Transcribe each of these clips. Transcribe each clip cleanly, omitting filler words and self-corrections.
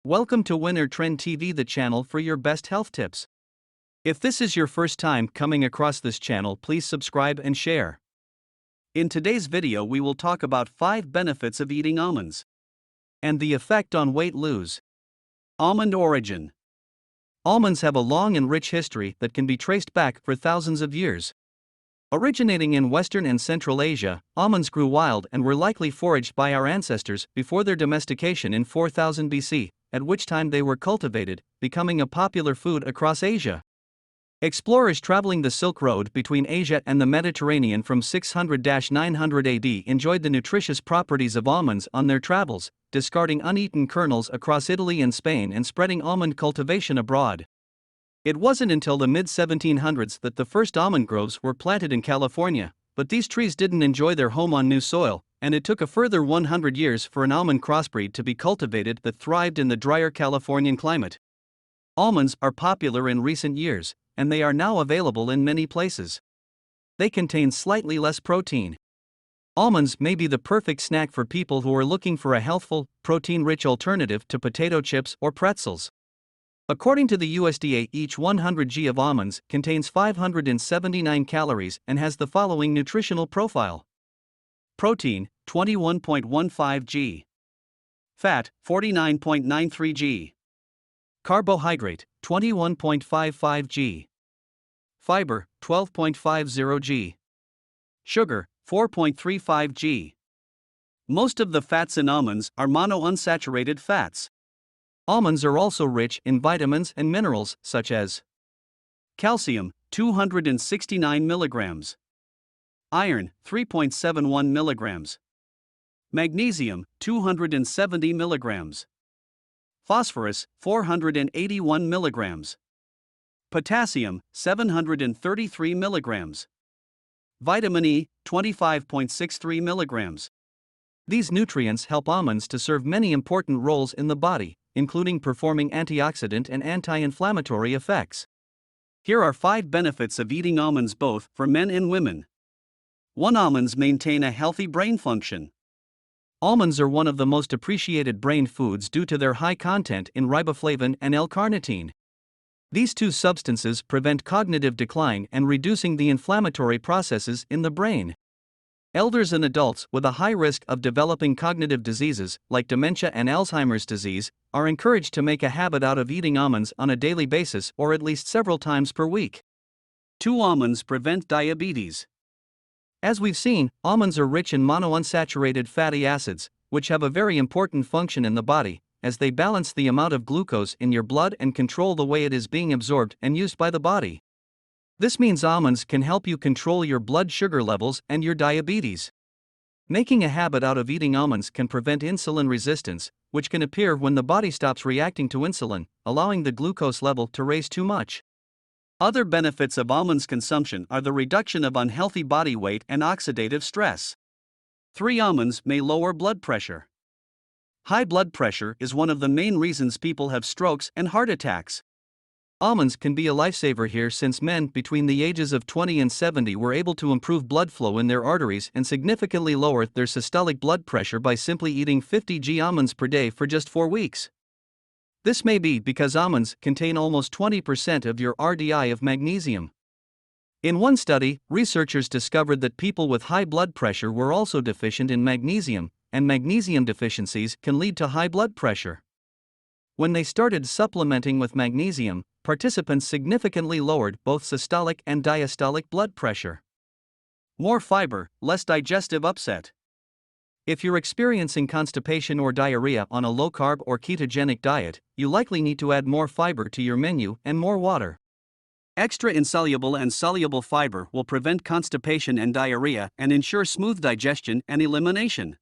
Welcome to Winner Trend TV, the channel for your best health tips. If this is your first time coming across this channel, please subscribe and share. In today's video, we will talk about 5 benefits of eating almonds and the effect on weight loss. Almond origin. Almonds have a long and rich history that can be traced back for thousands of years. Originating in Western and Central Asia, almonds grew wild and were likely foraged by our ancestors before their domestication in 4000 BC, at which time they were cultivated, becoming a popular food across Asia. Explorers traveling the Silk Road between Asia and the Mediterranean from 600–900 AD enjoyed the nutritious properties of almonds on their travels, discarding uneaten kernels across Italy and Spain and spreading almond cultivation abroad. It wasn't until the mid-1700s that the first almond groves were planted in California, but these trees didn't enjoy their home on new soil, and it took a further 100 years for an almond crossbreed to be cultivated that thrived in the drier Californian climate. Almonds are popular in recent years, and they are now available in many places. They contain slightly less protein. Almonds may be the perfect snack for people who are looking for a healthful, protein-rich alternative to potato chips or pretzels. According to the USDA, each 100 g of almonds contains 579 calories and has the following nutritional profile. Protein, 21.15 g. Fat, 49.93 g. Carbohydrate, 21.55 g. Fiber, 12.50 g. Sugar, 4.35 g. Most of the fats in almonds are monounsaturated fats. Almonds are also rich in vitamins and minerals such as calcium, 269 mg. Iron, 3.71 mg. Magnesium, 270 mg. Phosphorus, 481 mg. Potassium, 733 mg. Vitamin E, 25.63 mg. These nutrients help almonds to serve many important roles in the body, including performing antioxidant and anti-inflammatory effects. Here are 5 benefits of eating almonds both for men and women. 1. Almonds maintain a healthy brain function. Almonds are one of the most appreciated brain foods due to their high content in riboflavin and L-carnitine. These two substances prevent cognitive decline and reducing the inflammatory processes in the brain. Elders and adults with a high risk of developing cognitive diseases, like dementia and Alzheimer's disease, are encouraged to make a habit out of eating almonds on a daily basis or at least several times per week. 2. Almonds prevent diabetes. As we've seen, almonds are rich in monounsaturated fatty acids, which have a very important function in the body, as they balance the amount of glucose in your blood and control the way it is being absorbed and used by the body. This means almonds can help you control your blood sugar levels and your diabetes. Making a habit out of eating almonds can prevent insulin resistance, which can appear when the body stops reacting to insulin, allowing the glucose level to raise too much. Other benefits of almonds consumption are the reduction of unhealthy body weight and oxidative stress. 3. Almonds may lower blood pressure. High blood pressure is one of the main reasons people have strokes and heart attacks. Almonds can be a lifesaver here, since men between the ages of 20 and 70 were able to improve blood flow in their arteries and significantly lower their systolic blood pressure by simply eating 50 g almonds per day for just 4 weeks. This may be because almonds contain almost 20% of your RDI of magnesium. In one study, researchers discovered that people with high blood pressure were also deficient in magnesium, and magnesium deficiencies can lead to high blood pressure. When they started supplementing with magnesium, participants significantly lowered both systolic and diastolic blood pressure. More fiber, less digestive upset. If you're experiencing constipation or diarrhea on a low-carb or ketogenic diet, you likely need to add more fiber to your menu and more water. Extra insoluble and soluble fiber will prevent constipation and diarrhea and ensure smooth digestion and elimination.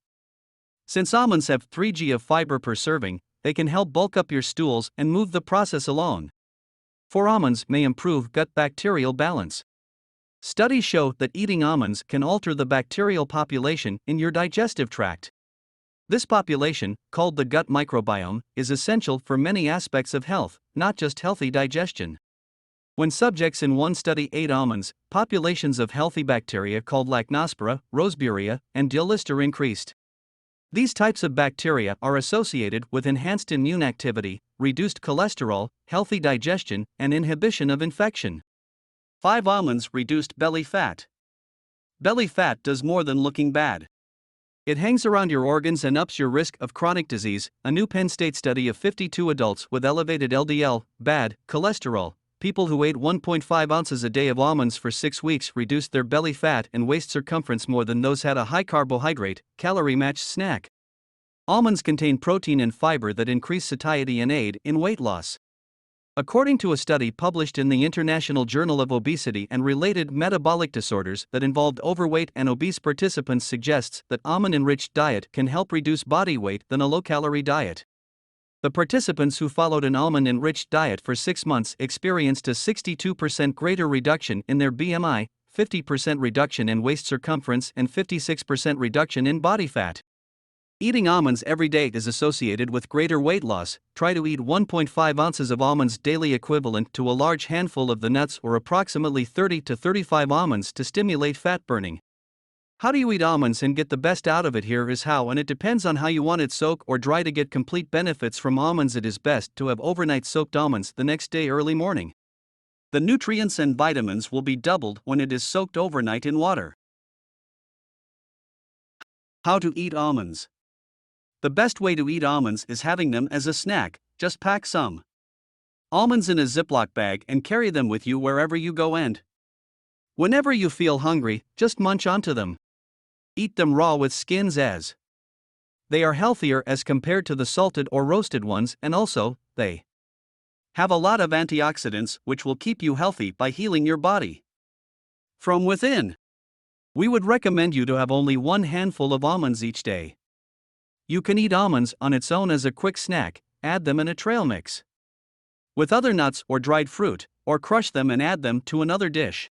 Since almonds have 3 g of fiber per serving, they can help bulk up your stools and move the process along. 4. Almonds may improve gut bacterial balance. Studies show that eating almonds can alter the bacterial population in your digestive tract. This population, called the gut microbiome, is essential for many aspects of health, not just healthy digestion. When subjects in one study ate almonds, populations of healthy bacteria called Lactospora, Roseburia, and Dialister increased. These types of bacteria are associated with enhanced immune activity, reduced cholesterol, healthy digestion, and inhibition of infection. 5 almonds reduced belly fat. Belly fat does more than looking bad. It hangs around your organs and ups your risk of chronic disease. A new Penn State study of 52 adults with elevated LDL, bad cholesterol, people who ate 1.5 ounces a day of almonds for 6 weeks reduced their belly fat and waist circumference more than those had a high carbohydrate, calorie-matched snack. Almonds contain protein and fiber that increase satiety and aid in weight loss. According to a study published in the International Journal of Obesity and Related Metabolic Disorders that involved overweight and obese participants, suggests that almond-enriched diet can help reduce body weight than a low-calorie diet. The participants who followed an almond-enriched diet for 6 months experienced a 62% greater reduction in their BMI, 50% reduction in waist circumference, and 56% reduction in body fat. Eating almonds every day is associated with greater weight loss. Try to eat 1.5 ounces of almonds daily, equivalent to a large handful of the nuts, or approximately 30 to 35 almonds, to stimulate fat burning. How do you eat almonds and get the best out of it? Here is how, and it depends on how you want it: soak or dry. To get complete benefits from almonds, it is best to have overnight soaked almonds the next day early morning. The nutrients and vitamins will be doubled when it is soaked overnight in water. How to eat almonds. The best way to eat almonds is having them as a snack. Just pack some almonds in a Ziploc bag and carry them with you wherever you go, and whenever you feel hungry, just munch onto them. Eat them raw with skins, as they are healthier as compared to the salted or roasted ones, and also, they have a lot of antioxidants which will keep you healthy by healing your body from within. We would recommend you to have only 1 handful of almonds each day. You can eat almonds on its own as a quick snack, add them in a trail mix with other nuts or dried fruit, or crush them and add them to another dish.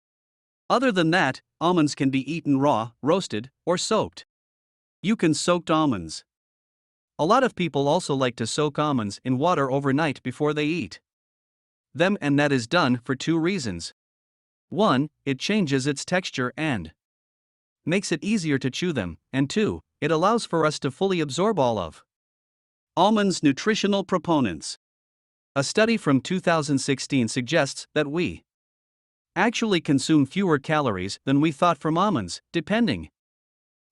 Other than that, almonds can be eaten raw, roasted, or soaked. You can soak almonds. A lot of people also like to soak almonds in water overnight before they eat them, and that is done for 2 reasons. 1, it changes its texture and makes it easier to chew them, and 2, it allows for us to fully absorb all of almonds' nutritional proponents. A study from 2016 suggests that we actually consume fewer calories than we thought from almonds, depending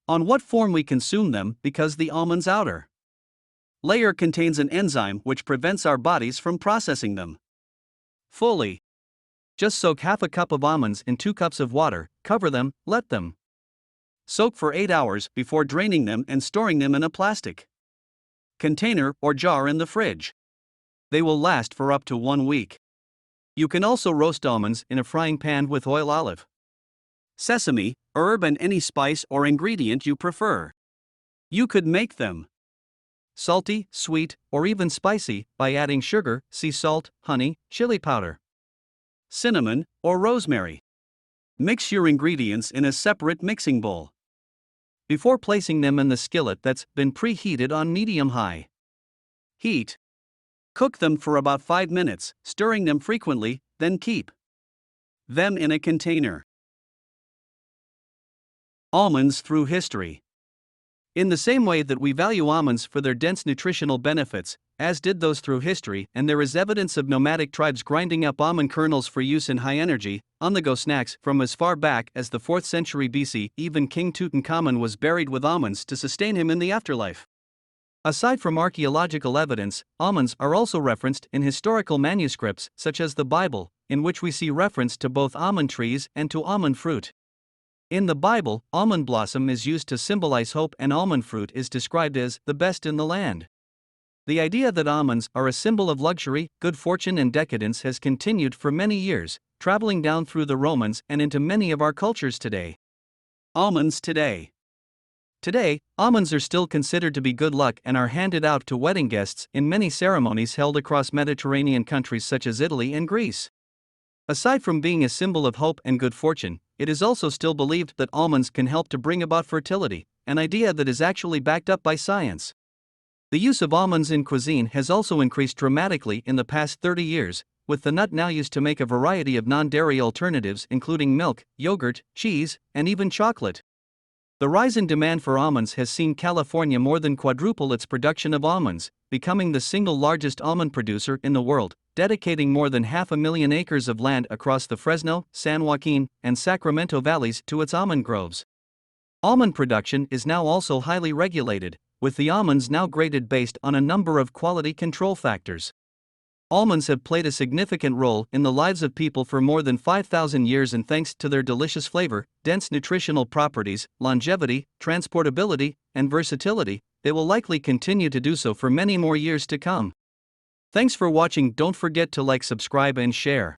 on what form we consume them, because the almond's outer layer contains an enzyme which prevents our bodies from processing them fully. Just soak half a cup of almonds in 2 cups of water, cover them, let them soak for 8 hours before draining them and storing them in a plastic container or jar in the fridge. They will last for up to 1 week. You can also roast almonds in a frying pan with oil, olive, sesame, herb, and any spice or ingredient you prefer. You could make them salty, sweet, or even spicy by adding sugar, sea salt, honey, chili powder, cinnamon, or rosemary. Mix your ingredients in a separate mixing bowl before placing them in the skillet that's been preheated on medium-high heat. Cook them for about 5 minutes, stirring them frequently, then keep them in a container. Almonds through history. In the same way that we value almonds for their dense nutritional benefits, as did those through history, and there is evidence of nomadic tribes grinding up almond kernels for use in high-energy, on-the-go snacks from as far back as the 4th century BC. Even King Tutankhamun was buried with almonds to sustain him in the afterlife. Aside from archaeological evidence, almonds are also referenced in historical manuscripts such as the Bible, in which we see reference to both almond trees and to almond fruit. In the Bible, almond blossom is used to symbolize hope, and almond fruit is described as the best in the land. The idea that almonds are a symbol of luxury, good fortune, and decadence has continued for many years, traveling down through the Romans and into many of our cultures today. Almonds today. Today, almonds are still considered to be good luck and are handed out to wedding guests in many ceremonies held across Mediterranean countries such as Italy and Greece. Aside from being a symbol of hope and good fortune, it is also still believed that almonds can help to bring about fertility, an idea that is actually backed up by science. The use of almonds in cuisine has also increased dramatically in the past 30 years, with the nut now used to make a variety of non-dairy alternatives including milk, yogurt, cheese, and even chocolate. The rise in demand for almonds has seen California more than quadruple its production of almonds, becoming the single largest almond producer in the world, dedicating more than 500,000 acres of land across the Fresno, San Joaquin, and Sacramento valleys to its almond groves. Almond production is now also highly regulated, with the almonds now graded based on a number of quality control factors. Almonds have played a significant role in the lives of people for more than 5,000 years, and thanks to their delicious flavor, dense nutritional properties, longevity, transportability, and versatility, they will likely continue to do so for many more years to come. Thanks for watching. Don't forget to like, subscribe, and share.